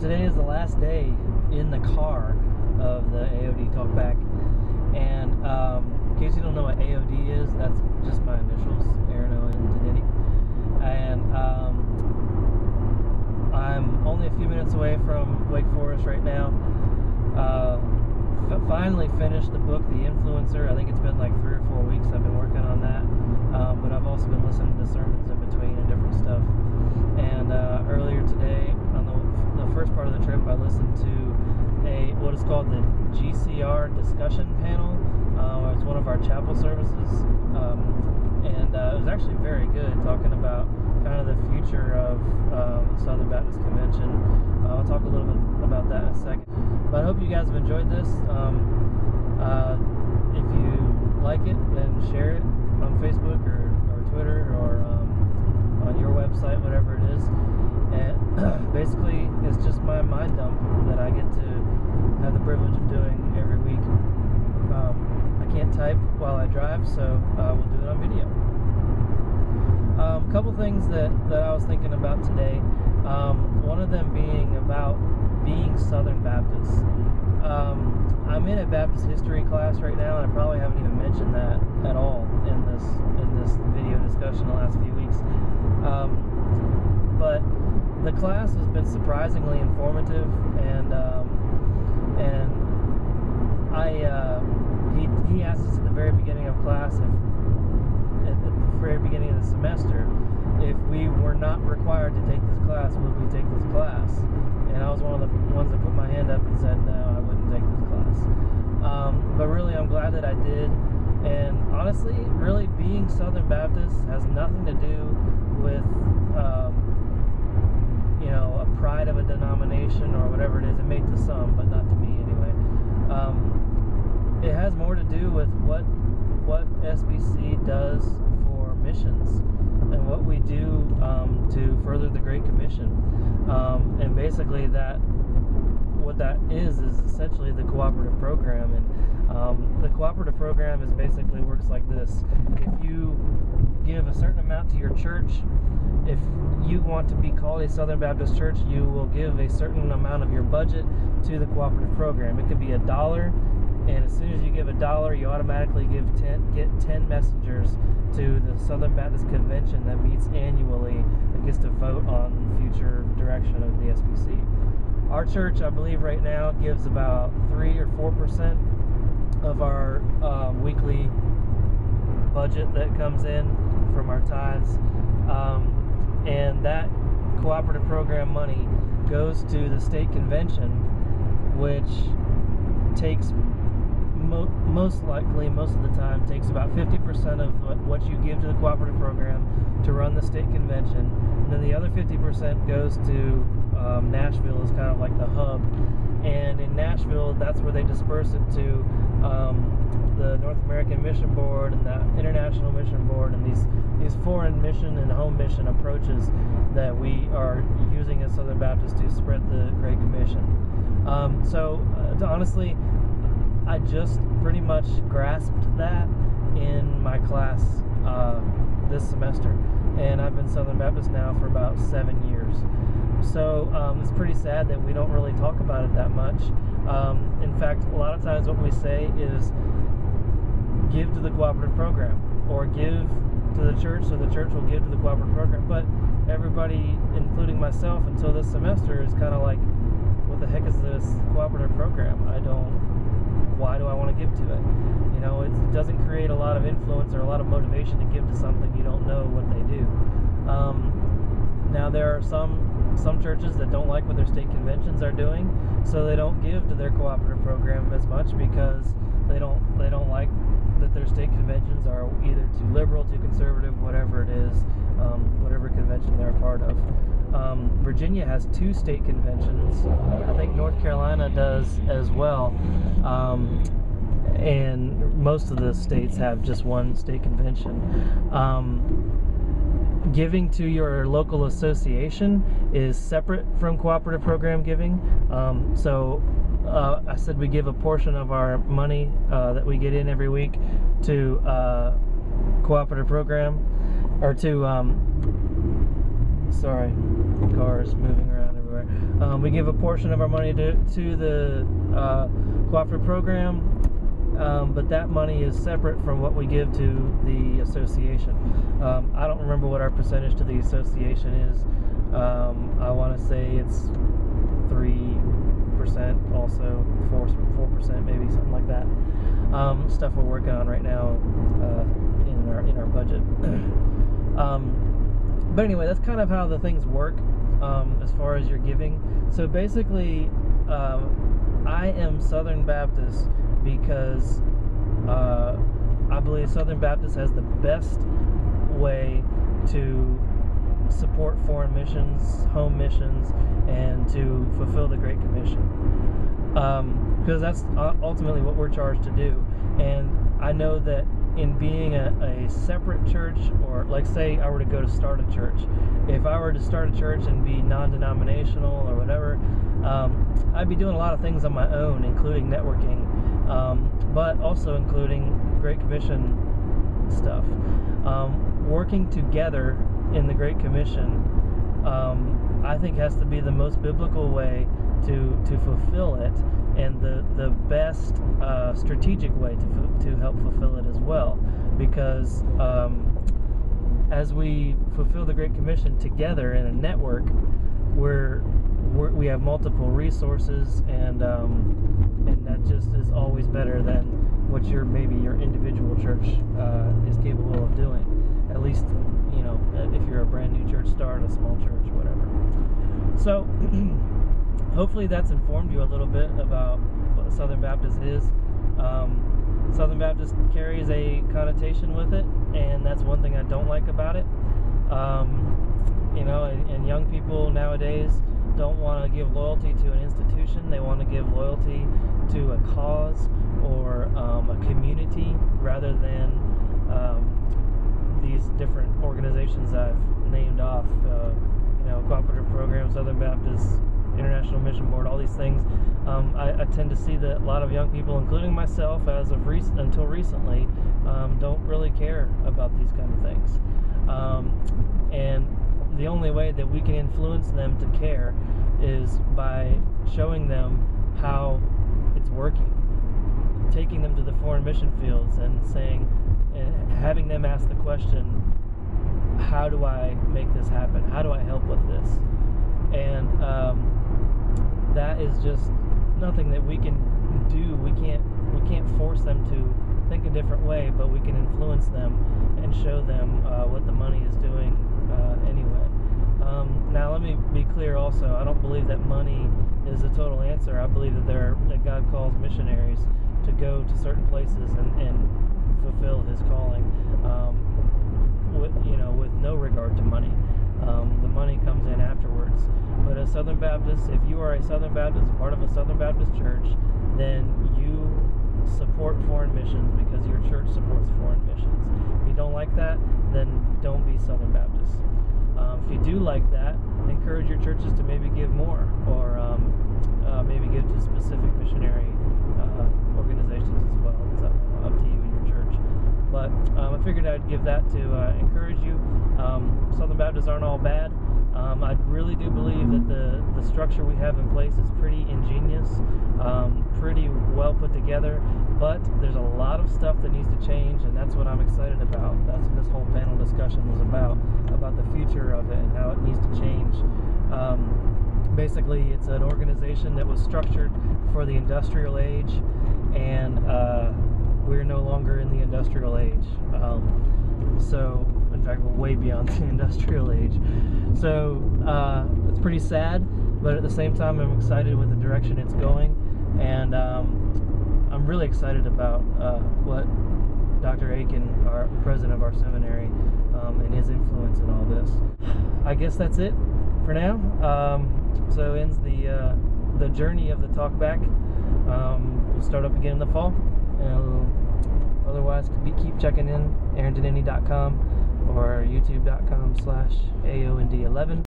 today is the last day in the car of the AOD talkback, and in case you don't know what AOD is, that's just my initials, Aaron Owen Danity, and I'm only a few minutes away from Wake Forest right now. Finally finished the book, The Influencer. I think it's been like 3 or 4 weeks I've been working on that, but I've also been listening to sermons in between and different stuff. And earlier today, on the first part of the trip, I listened to what is called the GCR discussion panel. It's one of our chapel services, and it was actually very good, talking about kind of the future of Southern Baptist Convention. I'll talk a little bit about that in a second. But I hope you guys have enjoyed this. If you like it, then share it on Facebook or Twitter or on your website, whatever it is. And basically, it's just my mind dump that I get to have the privilege of doing every week. I can't type while I drive, so we'll do it on video. A couple things that I was thinking about today. One of them being about being Southern Baptist. I'm in a Baptist history class right now, and I probably haven't even mentioned that at all in this video discussion the last few weeks. But the class has been surprisingly informative, and he asked us at the very beginning of class, at the very beginning of the semester, if we were not required to take this class, would we take this class? And I was one of the ones that put my hand up and said, no, I wouldn't take this class. But really, I'm glad that I did. And honestly, really, being Southern Baptist has nothing to do with, a pride of a denomination or whatever it is. It may to some, but not to me anyway. It has more to do with what SBC does for missions and what we do to further the Great Commission. And basically what that is essentially the cooperative program. And the cooperative program basically works like this. If you give a certain amount to your church, if you want to be called a Southern Baptist church, you will give a certain amount of your budget to the cooperative program. It could be $1, and as soon as you give $1, you automatically get 10 messengers to the Southern Baptist Convention that meets annually, that gets to vote on the future direction of the SBC. Our church, I believe right now, gives about 3 or 4% of our weekly budget that comes in from our tithes, and that cooperative program money goes to the state convention, which takes most of the time takes about 50% of what you give to the cooperative program to run the state convention, and then the other 50% goes to Nashville, is kind of like the hub. And in Nashville, that's where they disperse it to the North American Mission Board and the International Mission Board, and these foreign mission and home mission approaches that we are using as Southern Baptists to spread the Great Commission. Honestly, I just pretty much grasped that in my class this semester, and I've been Southern Baptist now for about 7 years. So it's pretty sad that we don't really talk about it that much. In fact, a lot of times what we say is give to the cooperative program, or give to the church so the church will give to the cooperative program. But everybody, including myself until this semester, is kind of like, what the heck is this cooperative program? Why do I want to give to it? It doesn't create a lot of influence or a lot of motivation to give to something you don't know what they do. Now there are some churches that don't like what their state conventions are doing, so they don't give to their cooperative program as much because they don't like that their state conventions are either too liberal, too conservative, whatever it is, whatever convention they're a part of. Virginia has 2 state conventions. I think North Carolina does as well. And most of the states have just 1 state convention. Giving to your local association is separate from cooperative program giving. I said we give a portion of our money that we get in every week to cooperative program, or to sorry, cars moving around everywhere. anywhere. We give a portion of our money to the cooperative program, but that money is separate from what we give to the association. I don't remember what our percentage to the association is. I want to say it's 3%, also 4%, maybe something like that. Stuff we're working on right now in our budget. But anyway, that's kind of how the things work as far as your giving. So basically, I am Southern Baptist because I believe Southern Baptist has the best way to support foreign missions, home missions, and to fulfill the Great Commission. Because that's ultimately what we're charged to do. And I know that in being a separate church, or like say I were to go to start a church, if I were to start a church and be non-denominational or whatever, I'd be doing a lot of things on my own, including networking, but also including Great Commission stuff. Working together in the Great Commission, I think has to be the most biblical way to fulfill it, and the best strategic way to help fulfill it as well, because as we fulfill the Great Commission together in a network, we have multiple resources, and that just is always better than what maybe your individual church is capable of doing. At least, you know, if you're a brand new church start, a small church, whatever. So hopefully that's informed you a little bit about what Southern Baptist is. Southern Baptist carries a connotation with it, and that's one thing I don't like about it. You know, and young people nowadays don't want to give loyalty to an institution. They want to give loyalty to a cause or a community rather than these different organizations I've named off. You know, cooperative program, Southern Baptist, International Mission Board, all these things. I tend to see that a lot of young people, including myself, as of until recently, don't really care about these kind of things. And the only way that we can influence them to care is by showing them how it's working, taking them to the foreign mission fields and saying, and having them ask the question, how do I make this happen? How do I help with this? And that is just nothing that we can do. We can't force them to think a different way, but we can influence them and show them what the money is doing anyway. Now let me be clear also, I don't believe that money is the total answer. I believe that God calls missionaries to go to certain places and fulfill His calling, with no regard to money. The money comes in afterwards. But as Southern Baptists, if you are a Southern Baptist, a part of a Southern Baptist church, then you support foreign missions because your church supports foreign missions. If you don't like that, then don't be Southern Baptist. If you do like that, encourage your churches to maybe give more, or maybe give to specific missionary organizations as well. It's up to you and your church. But I figured I'd give that to encourage you. Southern Baptists aren't all bad. I really do believe that the structure we have in place is pretty ingenious, pretty well put together, but there's a lot of stuff that needs to change, and that's what I'm excited about. That's what this whole panel discussion was about the future of it and how it needs to change. Basically, it's an organization that was structured for the industrial age, and we're no longer in the industrial age. So, in fact, we're way beyond the industrial age. So, it's pretty sad, but at the same time, I'm excited with the direction it's going, and I'm really excited about what Dr. Aiken, our president of our seminary, and his influence in all this. I guess that's it for now. So ends the journey of the talkback. We'll start up again in the fall. Otherwise, keep checking in, AaronDenini.com or youtube.com/AOD11.